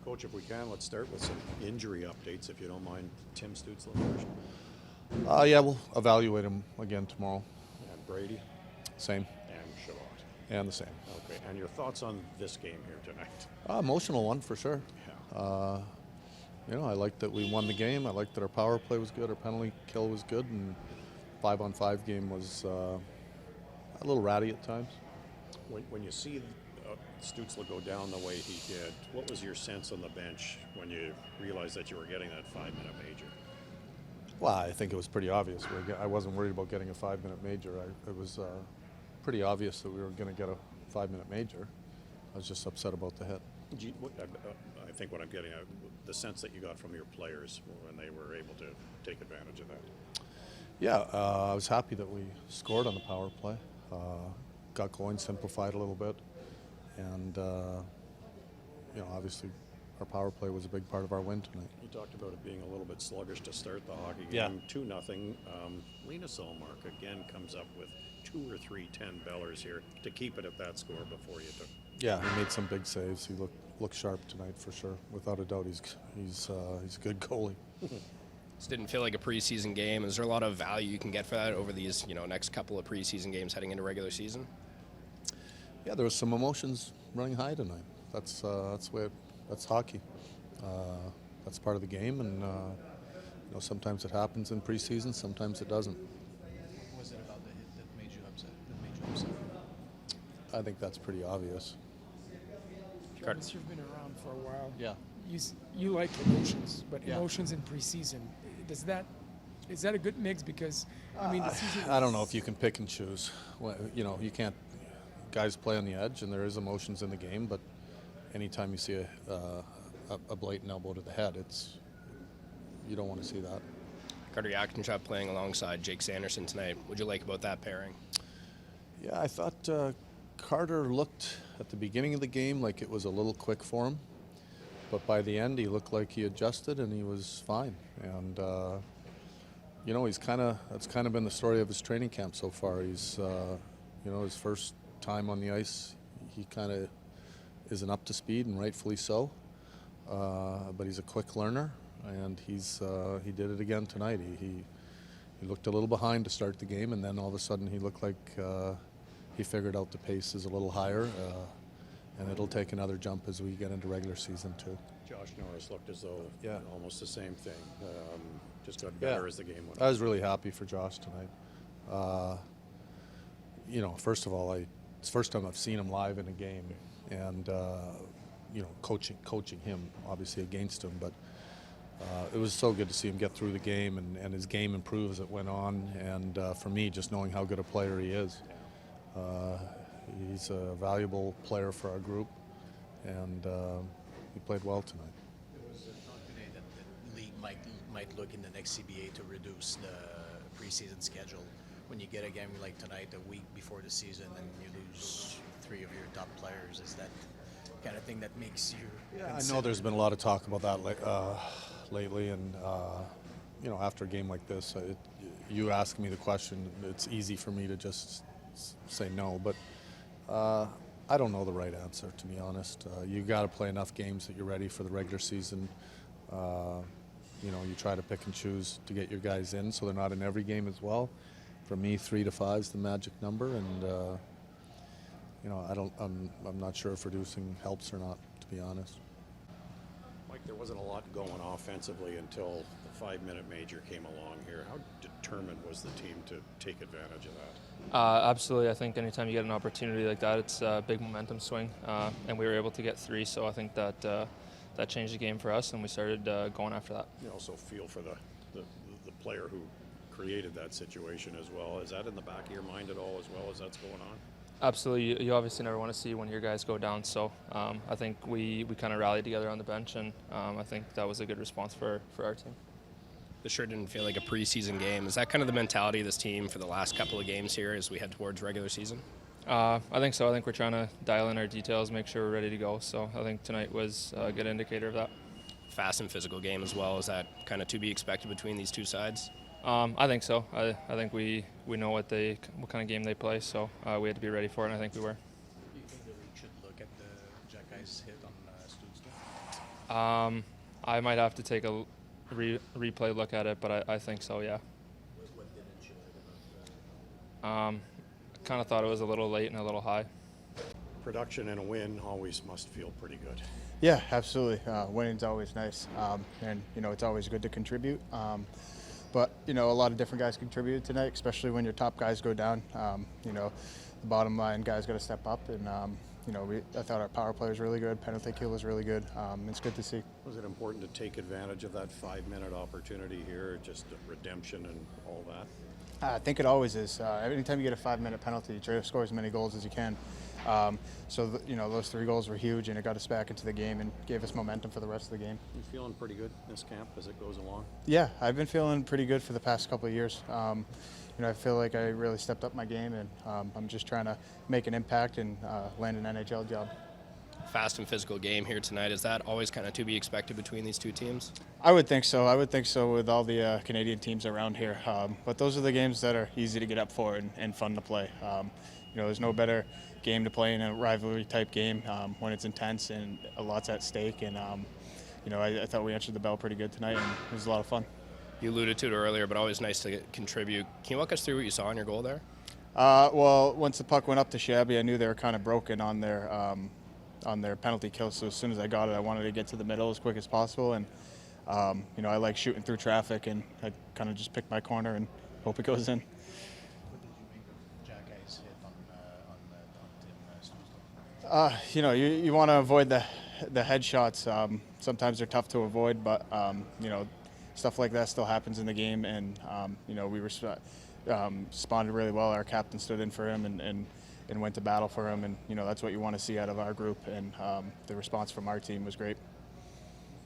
Coach, if we can, let's start with some injury updates, if you don't mind. Tim Stützle first. Yeah, we'll evaluate him again tomorrow. And Brady. Same. And Shabbat. And the same. Okay, and your thoughts on this game here tonight? Emotional one for sure. Yeah. I liked that we won the game. I liked that our power play was good, our penalty kill was good, and 5-on-5 game was a little ratty at times. When you see Stützle go down the way he did, what was your sense on the bench when you realized that you were getting that 5-minute major? Well, I think it was pretty obvious. I wasn't worried about getting a 5-minute major. It was pretty obvious that we were going to get a 5-minute major. I was just upset about the hit. I think what I'm getting at, the sense that you got from your players when they were able to take advantage of that. Yeah, I was happy that we scored on the power play. Got going, simplified a little bit. And, obviously our power play was a big part of our win tonight. You talked about it being a little bit sluggish to start the hockey Yeah. game. 2-0. Lena Solmark again comes up with 2 or 3 10-bellers here to keep it at that score before you took. Yeah, he made some big saves. He looked sharp tonight for sure. Without a doubt, he's a good goalie. This didn't feel like a preseason game. Is there a lot of value you can get for that over these next couple of preseason games heading into regular season? Yeah, there was some emotions running high tonight. That's hockey. That's part of the game, and sometimes it happens in preseason, sometimes it doesn't. What was it about the hit that made you upset? I think that's pretty obvious. Travis, you've been around for a while. Yeah. You like emotions, but Yeah. emotions in preseason, is that a good mix? Because the season. I don't know if you can pick and choose. Well, you can't. Guys play on the edge, and there is emotions in the game. But anytime you see a blatant elbow to the head, you don't want to see that. Carter Yakemchuk playing alongside Jake Sanderson tonight. What'd you like about that pairing? Yeah, I thought Carter looked at the beginning of the game like it was a little quick for him, but by the end he looked like he adjusted and he was fine. And that's kind of been the story of his training camp so far. He's his first time on the ice, he kind of isn't up to speed, and rightfully so. But he's a quick learner, and he did it again tonight. He looked a little behind to start the game, and then all of a sudden he looked like he figured out the pace is a little higher, and it'll take another jump as we get into regular season too. Josh Norris looked as though almost the same thing. Just got better as the game went on. I was really happy for Josh tonight. First of all, it's the first time I've seen him live in a game, and coaching him obviously against him, but it was so good to see him get through the game and his game improve as it went on, and for me, just knowing how good a player he is. He's a valuable player for our group, and he played well tonight. There was a talk today that the league might look in the next CBA to reduce the preseason schedule. When you get a game like tonight, a week before the season, and you lose 3 of your top players, is that kind of thing that makes you? Yeah, I know there's been a lot of talk about that lately, and after a game like this, you ask me the question, it's easy for me to just say no, but I don't know the right answer, to be honest. You got to play enough games that you're ready for the regular season. You try to pick and choose to get your guys in, so they're not in every game as well. For me, 3 to 5 is the magic number, and I'm not sure if reducing helps or not, to be honest. Mike, there wasn't a lot going offensively until the 5-minute major came along here. How determined was the team to take advantage of that? Absolutely. I think anytime you get an opportunity like that, it's a big momentum swing, and we were able to get 3, so I think that changed the game for us, and we started going after that. You also feel for the player who created that situation as well. Is that in the back of your mind at all as well as that's going on? Absolutely. You obviously never want to see one of your guys go down, so I think we kind of rallied together on the bench, and I think that was a good response for our team. This sure didn't feel like a preseason game. Is that kind of the mentality of this team for the last couple of games here as we head towards regular season? I think so. I think we're trying to dial in our details, make sure we're ready to go, so I think tonight was a good indicator of that. Fast and physical game as well. Is that kind of to be expected between these two sides? I think so. I think we know what kind of game they play, so we had to be ready for it, and I think we were. Do you think the league should look at the Jackie's hit on Stützle? I might have to take a replay look at it, but I think so, yeah. What didn't you like about Kind of thought it was a little late and a little high. Production and a win always must feel pretty good. Yeah, absolutely. Winning's always nice, and it's always good to contribute. But a lot of different guys contributed tonight, especially when your top guys go down. The bottom line guys got to step up, and I thought our power play was really good. Penalty kill was really good. It's good to see. Was it important to take advantage of that 5-minute opportunity here, just redemption and all that? I think it always is. Anytime you get a 5-minute penalty, you try to score as many goals as you can. Those 3 goals were huge, and it got us back into the game and gave us momentum for the rest of the game. You feeling pretty good this camp as it goes along? Yeah, I've been feeling pretty good for the past couple of years. I feel like I really stepped up my game, and I'm just trying to make an impact and land an NHL job. Fast and physical game here tonight. Is that always kind of to be expected between these two teams? I would think so. I would think so with all the Canadian teams around here. But those are the games that are easy to get up for and fun to play. There's no better game to play in a rivalry type game when it's intense and a lot's at stake. And I thought we answered the bell pretty good tonight, and it was a lot of fun. You alluded to it earlier, but always nice to contribute. Can you walk us through what you saw in your goal there? Well, once the puck went up to Shabby, I knew they were kind of broken on their penalty kill. So as soon as I got it, I wanted to get to the middle as quick as possible. And I like shooting through traffic, and I kind of just pick my corner and hope it goes in. What did you make of Jack Guy's hit on Tim Stützle? You want to avoid the headshots. Sometimes they're tough to avoid, but stuff like that still happens in the game, and we responded really well. Our captain stood in for him and went to battle for him, and that's what you want to see out of our group, and the response from our team was great.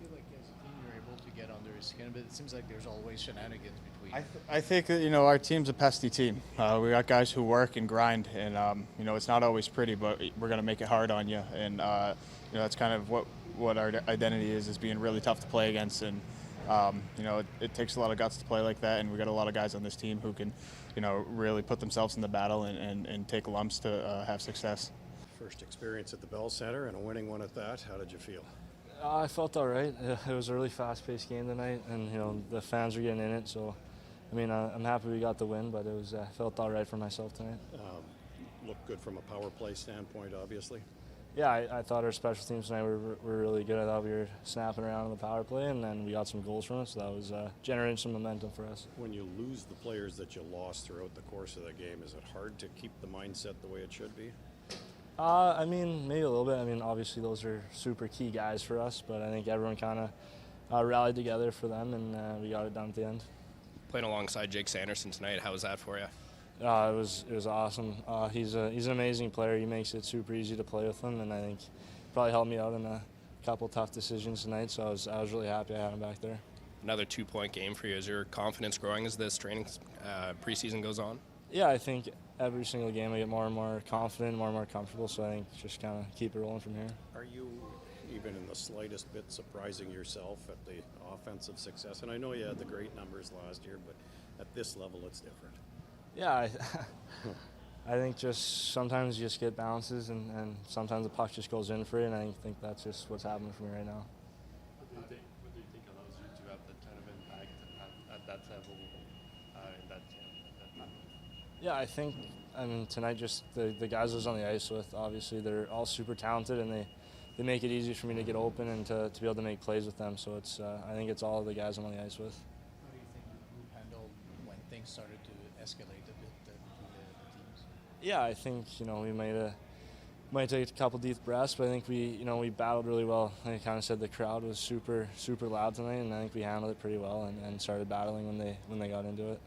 You feel like as a team you're able to get under his skin, but it seems like there's always shenanigans between. I think that, our team's a pesky team. We got guys who work and grind, and it's not always pretty, but we're going to make it hard on you, and that's kind of what our identity is being really tough to play against, and it takes a lot of guts to play like that, and we got a lot of guys on this team who can really put themselves in the battle and take lumps to have success. First experience at the Bell Center and a winning one at that. How did you feel? I felt all right. It was a really fast-paced game tonight, and the fans were getting in it. So, I'm happy we got the win, but it was felt all right for myself tonight. Looked good from a power play standpoint, obviously. Yeah, I thought our special teams tonight were really good. I thought we were snapping around in the power play, and then we got some goals from it, so that was generating some momentum for us. When you lose the players that you lost throughout the course of the game, is it hard to keep the mindset the way it should be? Maybe a little bit. Obviously those are super key guys for us, but I think everyone kind of rallied together for them, and we got it done at the end. Playing alongside Jake Sanderson tonight, how was that for you? It was awesome. He's an amazing player. He makes it super easy to play with him, and I think probably helped me out in a couple tough decisions tonight. So I was really happy I had him back there. Another 2-point game for you. Is your confidence growing as this training preseason goes on? Yeah, I think every single game I get more and more confident, more and more comfortable. So I think just kind of keep it rolling from here. Are you even in the slightest bit surprising yourself at the offensive success? And I know you had the great numbers last year, but at this level it's different. Yeah, I think just sometimes you just get bounces, and sometimes the puck just goes in for you, and I think that's just what's happening for me right now. What do you think allows you to have that kind of impact at that level in that game? Yeah, I think tonight just the guys I was on the ice with, obviously they're all super talented, and they make it easy for me to get open and to be able to make plays with them. So I think it's all the guys I'm on the ice with. How do you think the group handled when things started to escalate a bit between the teams? Yeah, I think we might take a couple deep breaths, but I think we battled really well. Like I kind of said, the crowd was super loud tonight, and I think we handled it pretty well and started battling when they got into it.